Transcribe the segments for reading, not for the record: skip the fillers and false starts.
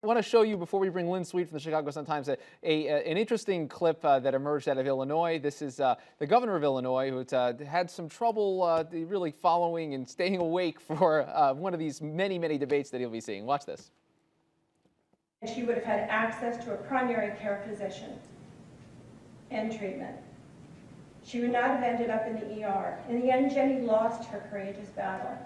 want to show you, before we bring Lynn Sweet from the Chicago Sun-Times, an interesting clip that emerged out of Illinois. This is the governor of Illinois, who had some trouble really following and staying awake for one of these many, many debates that he'll be seeing. Watch this. She would have had access to a primary care physician and treatment. She would not have ended up in the ER. In the end, Jenny lost her courageous battle.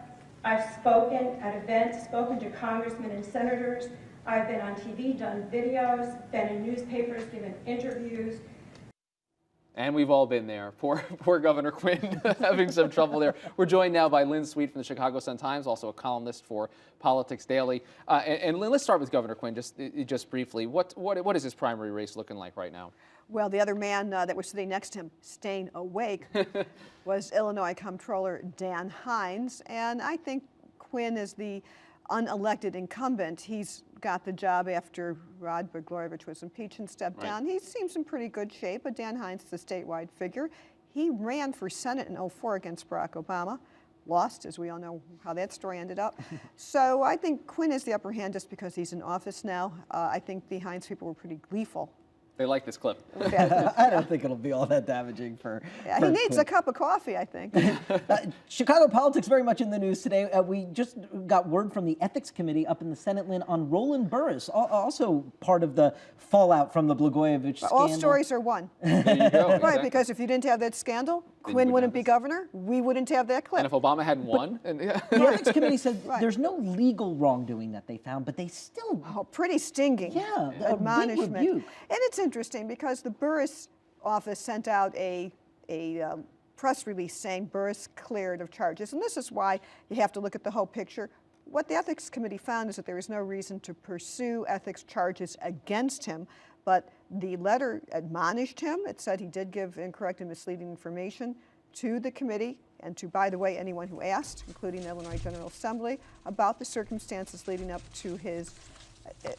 I've spoken at events, spoken to congressmen and senators. I've been on TV, done videos, been in newspapers, given interviews. And we've all been there. Poor Governor Quinn having some trouble there. We're joined now by Lynn Sweet from the Chicago Sun-Times, also a columnist for Politics Daily. And Lynn, let's start with Governor Quinn just briefly. What is his primary race looking like right now? Well, the other man that was sitting next to him, staying awake, was Illinois Comptroller Dan Hines. And I think Quinn is the unelected incumbent. He's got the job after Rod Blagojevich was impeached and stepped down. He seems in pretty good shape, but Dan Hines is a statewide figure. He ran for Senate in '04 against Barack Obama. Lost, as we all know how that story ended up. So I think Quinn is the upper hand just because he's in office now. I think the Hines people were pretty gleeful. They like this clip. I don't think it'll be all that damaging for. Yeah, he needs a cup of coffee, I think. Chicago politics very much in the news today. We just got word from the Ethics Committee up in the Senate, Lynn, on Roland Burris, also part of the fallout from the Blagojevich scandal. All stories are one. There you go. Right, Exactly. because if you didn't have that scandal, Quinn wouldn't be governor, we wouldn't have that clip. And if Obama hadn't won. The Ethics Committee said there's no legal wrongdoing that they found, but they still. Oh, pretty stinging admonishment. Big rebuke. And it's interesting because the Burris office sent out a press release saying Burris cleared of charges. And this is why you have to look at the whole picture. What the Ethics Committee found is that there is no reason to pursue ethics charges against him, but the letter admonished him. It said he did give incorrect and misleading information to the committee and to, by the way, anyone who asked, including the Illinois General Assembly, about the circumstances leading up to his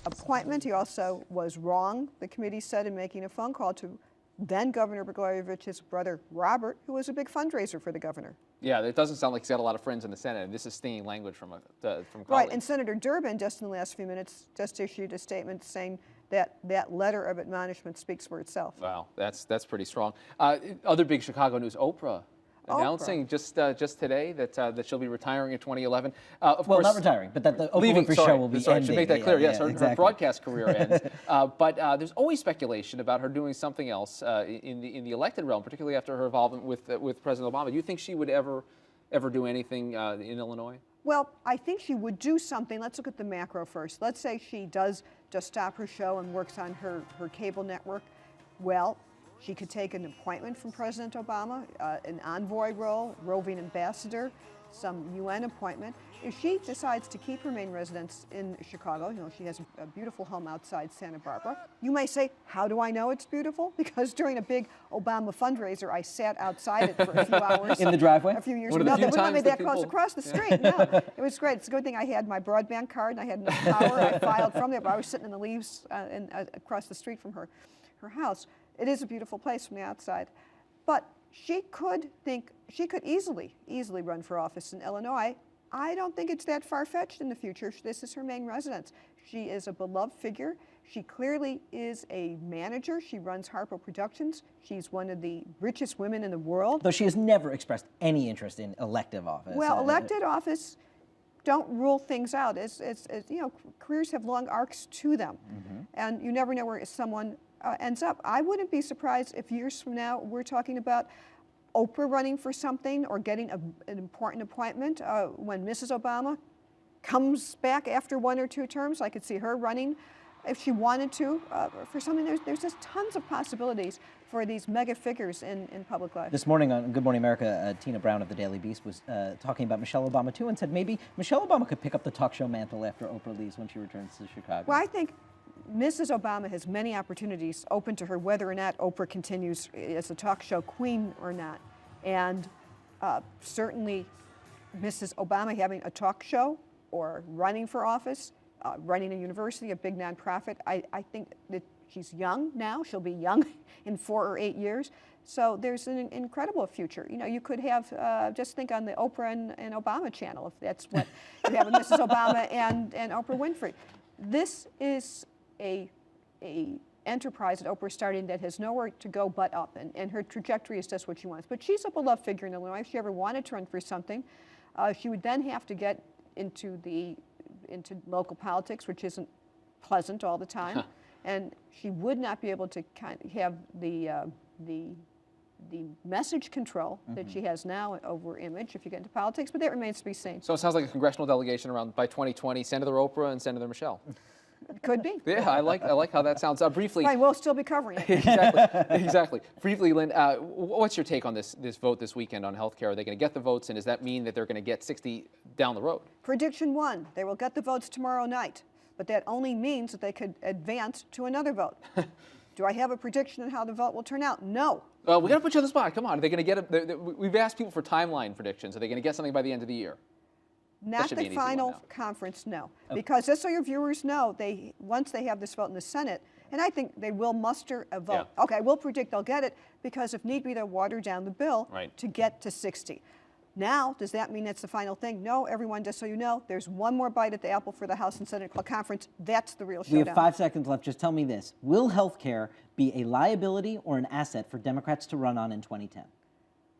appointment. He also was wrong, the committee said, in making a phone call to then Governor Blagojevich's brother, Robert, who was a big fundraiser for the governor. Yeah, it doesn't sound like he's got a lot of friends in the Senate, and this is stinging language from colleagues. Right, and Senator Durbin, just in the last few minutes, just issued a statement saying that that letter of admonishment speaks for itself. Wow, that's pretty strong. Other big Chicago news, Oprah announcing just today that she'll be retiring in 2011. Of course, not retiring, but that the Oprah Winfrey show will be ending. I should make that clear. Yes, her broadcast career ends. But there's always speculation about her doing something else in the elected realm, particularly after her involvement with President Obama. Do you think she would ever do anything in Illinois? Well, I think she would do something. Let's look at the macro first. Let's say she does just stop her show and works on her cable network. Well, she could take an appointment from President Obama, an envoy role, roving ambassador, some UN appointment. If she decides to keep her main residence in Chicago, you know, she has a beautiful home outside Santa Barbara. You may say, how do I know it's beautiful? Because during a big Obama fundraiser, I sat outside it for a few hours. In the driveway? A few years ago. No, they wouldn't let me that close across the street. No, it was great. It's a good thing I had my broadband card and I had enough power. I filed from there, but I was sitting in the leaves across the street from her house. It is a beautiful place from the outside. But she could easily run for office in Illinois. I don't think it's that far-fetched in the future. This is her main residence. She is a beloved figure. She clearly is a manager. She runs Harpo Productions. She's one of the richest women in the world. Though she has never expressed any interest in elective office. Well, elected office don't rule things out. It's you know, careers have long arcs to them, and you never know where someone ends up. I wouldn't be surprised if years from now we're talking about Oprah running for something or getting an important appointment. When Mrs. Obama comes back after 1 or 2 terms, I could see her running if she wanted to for something. There's just tons of possibilities for these mega figures in public life. This morning on Good Morning America, Tina Brown of the Daily Beast was talking about Michelle Obama too, and said maybe Michelle Obama could pick up the talk show mantle after Oprah leaves when she returns to Chicago. Well, I think Mrs. Obama has many opportunities open to her, whether or not Oprah continues as a talk show queen or not. And certainly Mrs. Obama having a talk show or running for office, running a university, a big nonprofit, I think that she's young now. She'll be young in 4 or 8 years. So there's an incredible future. You know, you could have, just think on the Oprah and Obama channel, if that's what you have, with Mrs. Obama and Oprah Winfrey. This is a enterprise that Oprah's starting that has nowhere to go but up, and her trajectory is just what she wants. But she's a beloved figure in Illinois. If she ever wanted to run for something, she would then have to get into local politics, which isn't pleasant all the time, and she would not be able to have the message control that she has now over image if you get into politics, but that remains to be seen. So it sounds like a congressional delegation around by 2020, Senator Oprah and Senator Michelle. It could be. Yeah, I like how that sounds. Briefly. Right, we'll still be covering it. Exactly. Briefly, Lynn, what's your take on this vote this weekend on health care? Are they going to get the votes, and does that mean that they're going to get 60 down the road? Prediction 1, they will get the votes tomorrow night, but that only means that they could advance to another vote. Do I have a prediction on how the vote will turn out? No. We got to put you on the spot. Come on. Are they going to get we've asked people for timeline predictions. Are they going to get something by the end of the year? Not should be the an easy one final now. conference, no. Because just so your viewers know, once they have this vote in the Senate, and I think they will muster a vote. Yeah. Okay, we'll predict they'll get it because if need be, they'll water down the bill Right. to get to 60. Now, does that mean that's the final thing? No, everyone, just so you know, there's one more bite at the apple for the House and Senate conference. That's the real showdown. We have 5 seconds left. Just tell me this. Will healthcare be a liability or an asset for Democrats to run on in 2010?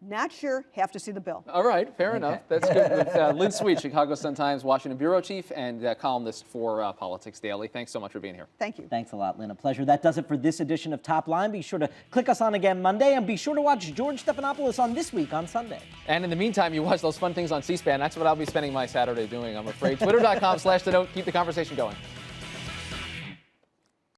Not sure, have to see the bill. All right, fair enough. That's good. With, Lynn Sweet, Chicago Sun-Times Washington bureau chief and columnist for Politics Daily. Thanks so much for being here. Thank you. Thanks a lot, Lynn. A pleasure. That does it for this edition of Top Line. Be sure to click us on again Monday, and be sure to watch George Stephanopoulos on This Week on Sunday. And in the meantime, you watch those fun things on C-SPAN. That's what I'll be spending my Saturday doing, I'm afraid. Twitter.com/TheNote. Keep the conversation going.